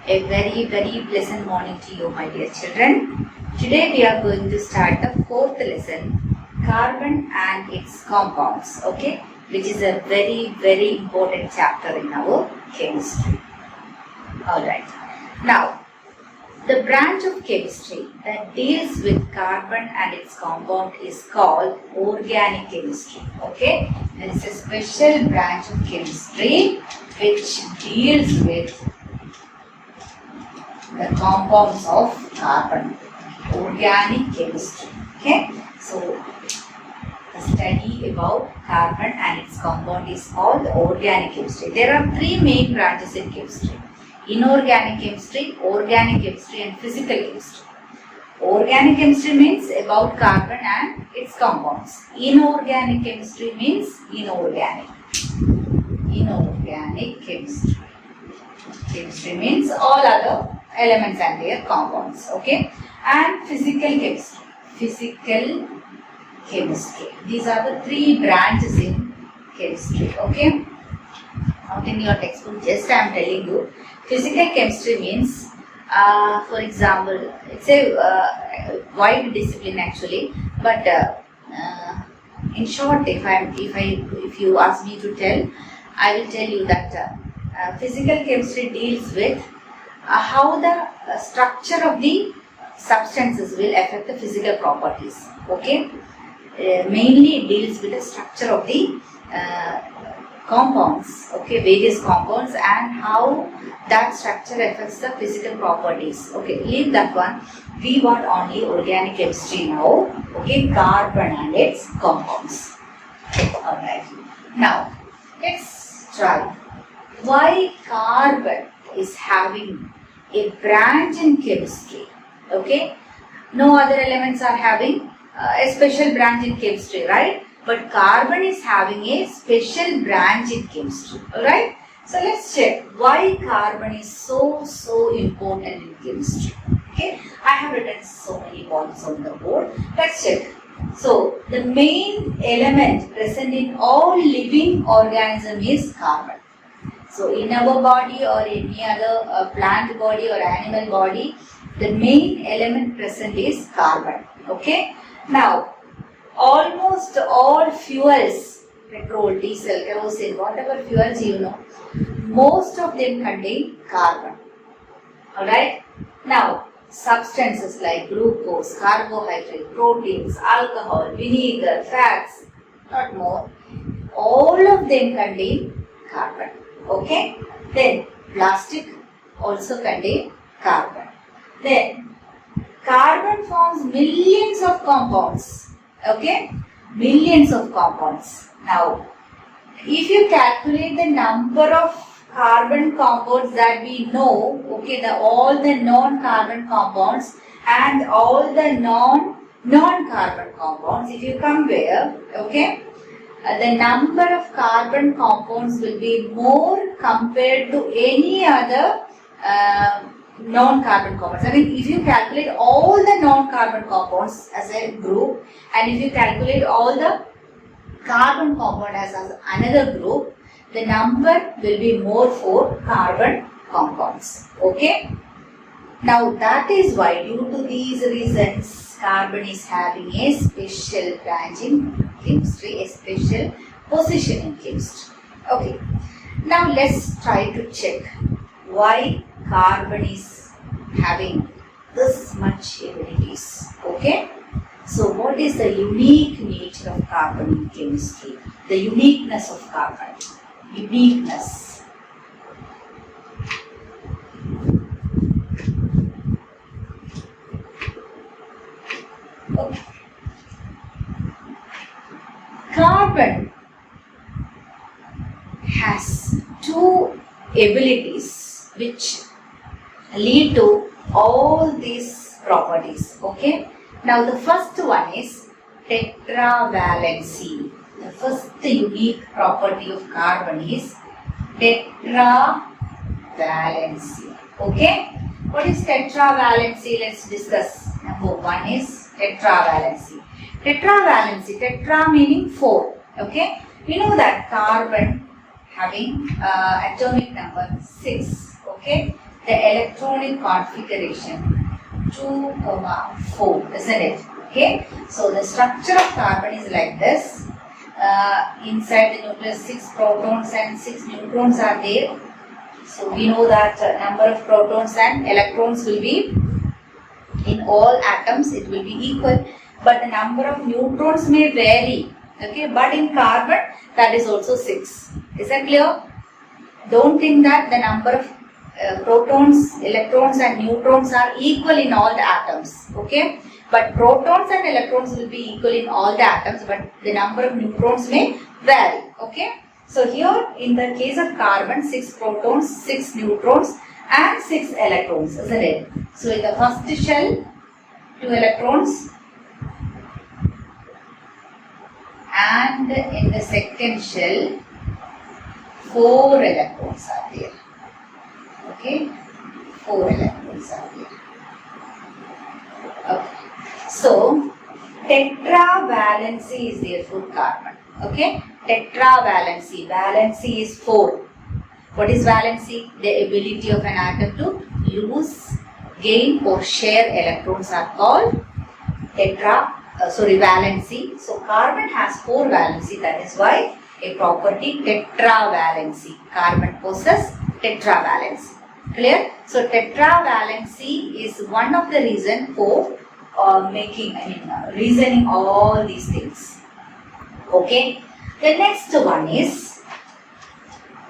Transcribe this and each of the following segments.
A very pleasant morning to you, my dear children. Today we are going to start the fourth lesson, carbon and its compounds, okay, which is a very important chapter in our chemistry. Alright, now the branch of chemistry that deals with carbon and its compound is called organic chemistry, okay. There is a special branch of chemistry which deals with the compounds of carbon, organic chemistry, okay. So the study about carbon and its compound is called organic chemistry. There are three main branches in chemistry: inorganic chemistry, organic chemistry and physical chemistry. Organic chemistry means about carbon and its compounds. Inorganic chemistry means inorganic chemistry. Chemistry means all other elements and their compounds, okay. And physical chemistry. These are the three branches in chemistry, okay. Not in your textbook, just I am telling you. Physical chemistry means, for example, it's a wide discipline actually, but in short, if you ask me to tell, I will tell you that physical chemistry deals with how the structure of the substances will affect the physical properties, okay. Mainly it deals with the structure of the compounds, okay, various compounds and how that structure affects the physical properties, okay. Leave that one. We want only organic chemistry now, okay, carbon and its compounds. Alright, now let's try why carbon is having a branch in chemistry, okay. No other elements are having a special branch in chemistry, right? But carbon is having a special branch in chemistry, alright? So let's check why carbon is so important in chemistry, okay? I have written so many points on the board. Let's check. So the main element present in all living organism is carbon. So in our body or any other plant body or animal body, the main element present is carbon, okay? Now, almost all fuels, petrol, diesel, kerosene, whatever fuels you know, most of them contain carbon. Alright? Now, substances like glucose, carbohydrate, proteins, alcohol, vinegar, fats, not more, all of them contain carbon. Okay? Then, plastic also contain carbon. Then, carbon forms millions of compounds. Okay? Millions of compounds. Now, if you calculate the number of carbon compounds that we know, okay, all the non-carbon compounds and all the non-carbon compounds, if you compare, okay, the number of carbon compounds will be more compared to any other non-carbon compounds. I mean, if you calculate all the non-carbon compounds as a group and if you calculate all the carbon compound as another group, the number will be more for carbon compounds. Okay? Now that is why, due to these reasons, carbon is having a special branch in chemistry, a special position in chemistry. Okay. Now let's try to check why carbon is having this much abilities. Okay. So what is the unique nature of carbon in chemistry? The uniqueness of carbon. Uniqueness. Okay. Carbon has two abilities which lead to all these properties. Okay. Now the first one is tetravalency. The first unique property of carbon is tetravalency. Okay. What is tetravalency? Let's discuss. Number one is tetravalency. Tetravalency, tetra meaning 4. Okay. We know that carbon having atomic number 6. Okay. the electronic configuration 2, 4, isn't it? Okay, so the structure of carbon is like this. Inside the nucleus 6 protons and 6 neutrons are there. So we know that number of protons and electrons will be in all atoms, it will be equal, but the number of neutrons may vary. Okay, but in carbon that is also 6. Is that clear? Don't think that the number of protons, electrons and neutrons are equal in all the atoms. Okay, but protons and electrons will be equal in all the atoms, but the number of neutrons may vary. Okay, so here in the case of carbon, 6 protons, 6 neutrons and 6 electrons, isn't it? So in the first shell, 2 electrons, and in the second shell, 4 electrons are there. Okay, 4 electrons are there. Okay, so tetravalency is there for carbon. Okay, tetravalency, valency is 4. What is valency? The ability of an atom to lose, gain or share electrons are called valency. So carbon has 4 valency, that is why a property tetravalency. Carbon possesses tetravalency. Clear? So tetravalency is one of the reason for reasoning all these things. Okay. The next one is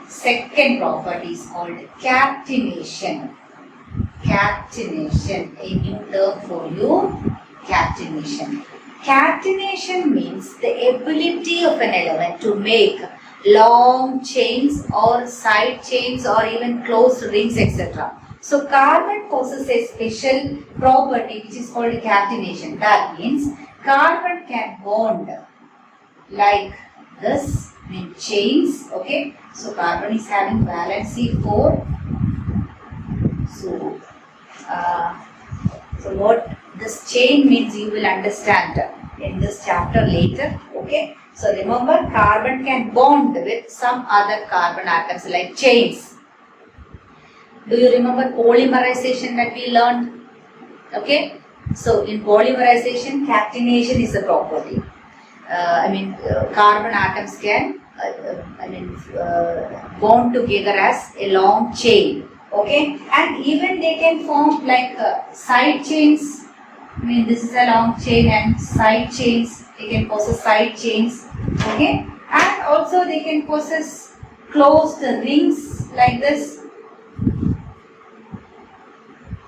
second property is called catenation. Catenation, a new term for you. Catenation. Catenation means the ability of an element to make long chains or side chains or even closed rings, etc. So carbon possesses a special property which is called catenation. That means carbon can bond like this in chains. Okay, so carbon is having valency 4. So what this chain means you will understand in this chapter later. Okay, so remember, carbon can bond with some other carbon atoms like chains. Do you remember polymerization that we learned? Okay, so in polymerization, catenation is a property. Carbon atoms can bond together as a long chain. Okay, and even they can form like side chains. This is a long chain and side chains. They can possess side chains. Okay, and also they can possess closed rings like this.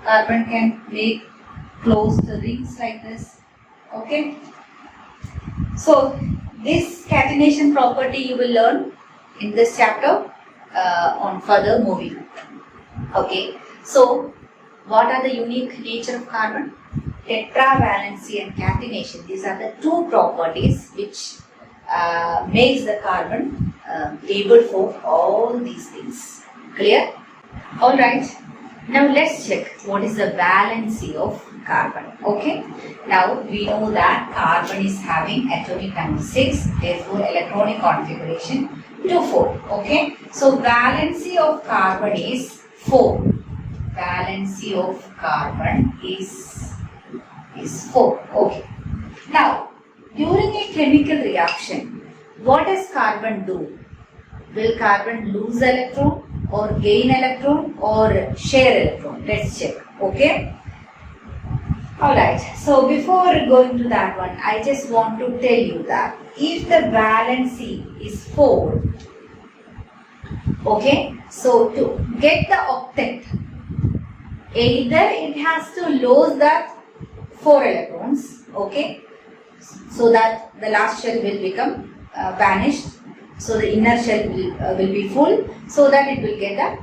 Carbon can make closed rings like this. Okay, so this catenation property you will learn in this chapter on further moving. Okay, so what are the unique nature of carbon? Tetravalency and catenation. These are the 2 properties which makes the carbon able for all these things. Clear? Alright. Now let's check what is the valency of carbon. Okay. Now we know that carbon is having atomic number 6, therefore electronic configuration 2,4. Okay. So valency of carbon is 4. Valency of carbon is 4. Okay. Now, during a chemical reaction, what does carbon do? Will carbon lose electron or gain electron or share electron? Let's check. Okay. Alright. So, before going to that one, I just want to tell you that if the valency is 4, okay, so to get the octet, either it has to lose that 4 electrons, okay, so that the last shell will become vanished, so the inner shell will be full, so that it will get the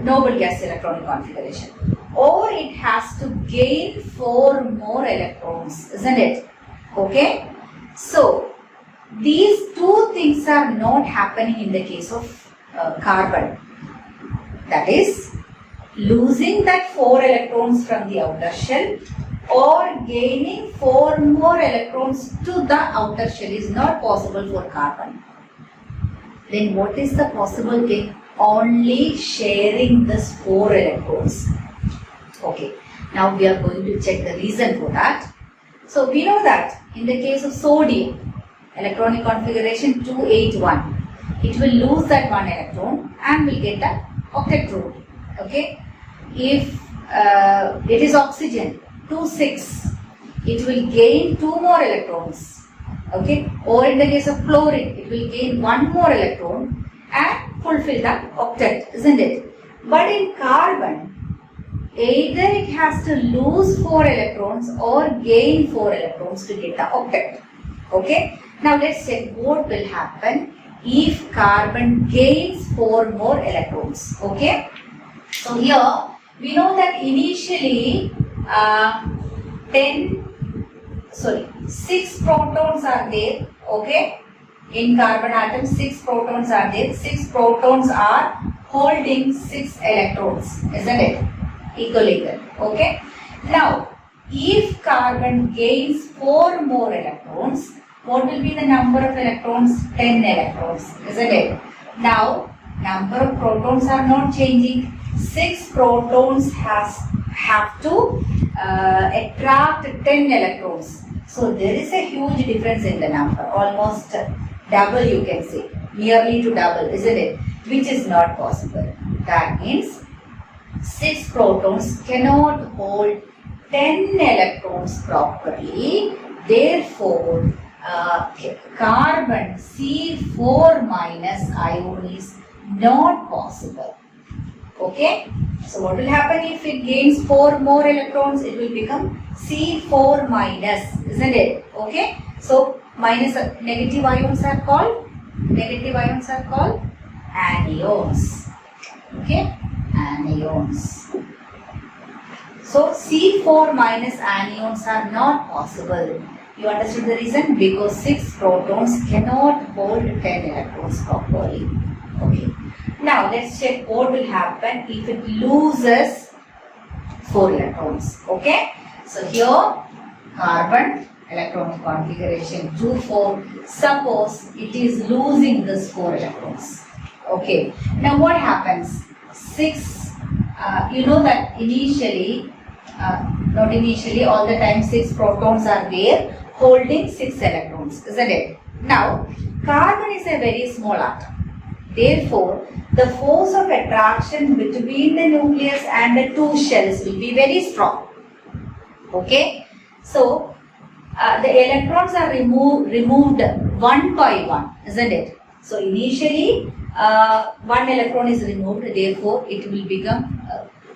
noble gas electronic configuration, or it has to gain 4 more electrons, isn't it? Okay, so these 2 things are not happening in the case of carbon, that is losing that 4 electrons from the outer shell or gaining 4 more electrons to the outer shell is not possible for carbon. Then what is the possible thing? only sharing this 4 electrons. Okay, now we are going to check the reason for that. So we know that in the case of sodium, electronic configuration 281, it will lose that 1 electron and will get the octet rule. Okay, if it is oxygen 26, it will gain 2 more electrons. Okay, or in the case of chlorine, it will gain 1 more electron and fulfill the octet, isn't it? But in carbon, either it has to lose 4 electrons or gain 4 electrons to get the octet. Okay, now let's check what will happen if carbon gains 4 more electrons. Okay, so here we know that initially 6 protons are there. Okay, in carbon atom 6 protons are there. 6 protons are holding 6 electrons, isn't it? Equal. Okay, now if carbon gains 4 more electrons, what will be the number of electrons? 10 electrons, isn't it? Now number of protons are not changing. 6 protons have to attract 10 electrons. So there is a huge difference in the number, almost double, you can say, nearly to double, isn't it? Which is not possible. That means 6 protons cannot hold 10 electrons properly. Therefore, carbon C4 minus ion is not possible. Okay, so what will happen if it gains 4 more electrons? It will become C4 minus, isn't it? Okay, so minus negative ions are called anions. Okay, anions. So C4 minus anions are not possible. You understood the reason? Because 6 protons cannot hold 10 electrons properly. Okay. Now let's check what will happen if it loses 4 electrons. Okay. So here carbon electronic configuration 2,4. Suppose it is losing this 4 electrons. Okay. Now what happens? 6. You know that initially, not initially, all the time 6 protons are there holding 6 electrons, isn't it? Now carbon is a very small atom. Therefore, the force of attraction between the nucleus and the 2 shells will be very strong. Okay, so the electrons are removed one by one, isn't it? So initially 1 electron is removed, therefore it will become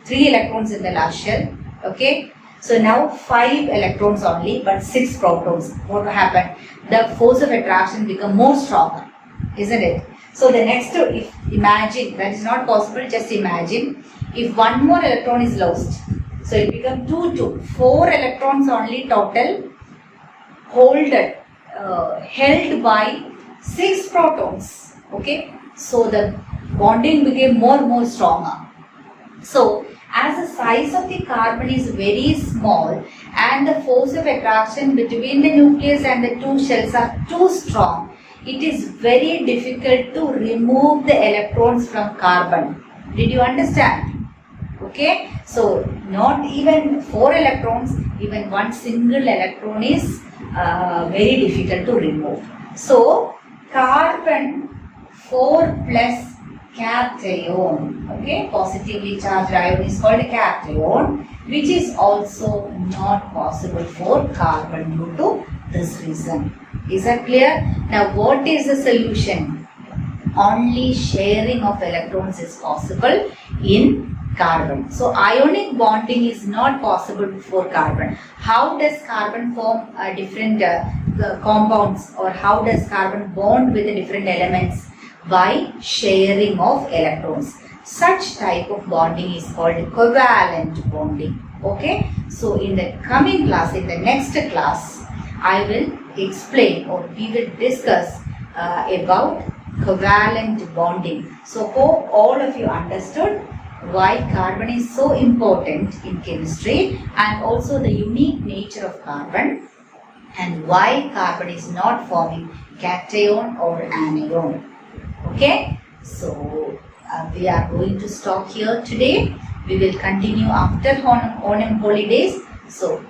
3 electrons in the last shell. Okay, so now 5 electrons only, but 6 protons. What will happen? The force of attraction become more stronger, isn't it? So the next, if imagine, that is not possible, just imagine if 1 more electron is lost. So it becomes 2, 4 electrons only total held by 6 protons. Okay, so the bonding became more stronger. So as the size of the carbon is very small and the force of attraction between the nucleus and the 2 shells are too strong, it is very difficult to remove the electrons from carbon. Did you understand? Okay, so not even 4 electrons, even 1 single electron is very difficult to remove. So carbon 4 plus cation, okay, positively charged ion is called cation, which is also not possible for carbon due to this reason. Is that clear? Now what is the solution? Only sharing of electrons is possible in carbon. So ionic bonding is not possible for carbon. How does carbon form different compounds, or how does carbon bond with the different elements? By sharing of electrons. Such type of bonding is called covalent bonding. Okay, so in the coming class, in the next class, I will explain, or we will discuss about covalent bonding. So hope all of you understood why carbon is so important in chemistry, and also the unique nature of carbon, and why carbon is not forming cation or anion. Okay, so we are going to stop here today. We will continue after Onam holidays. So,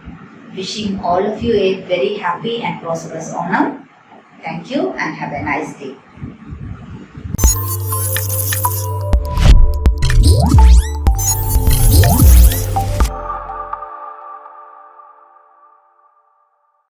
wishing all of you a very happy and prosperous Onam. Thank you and have a nice day.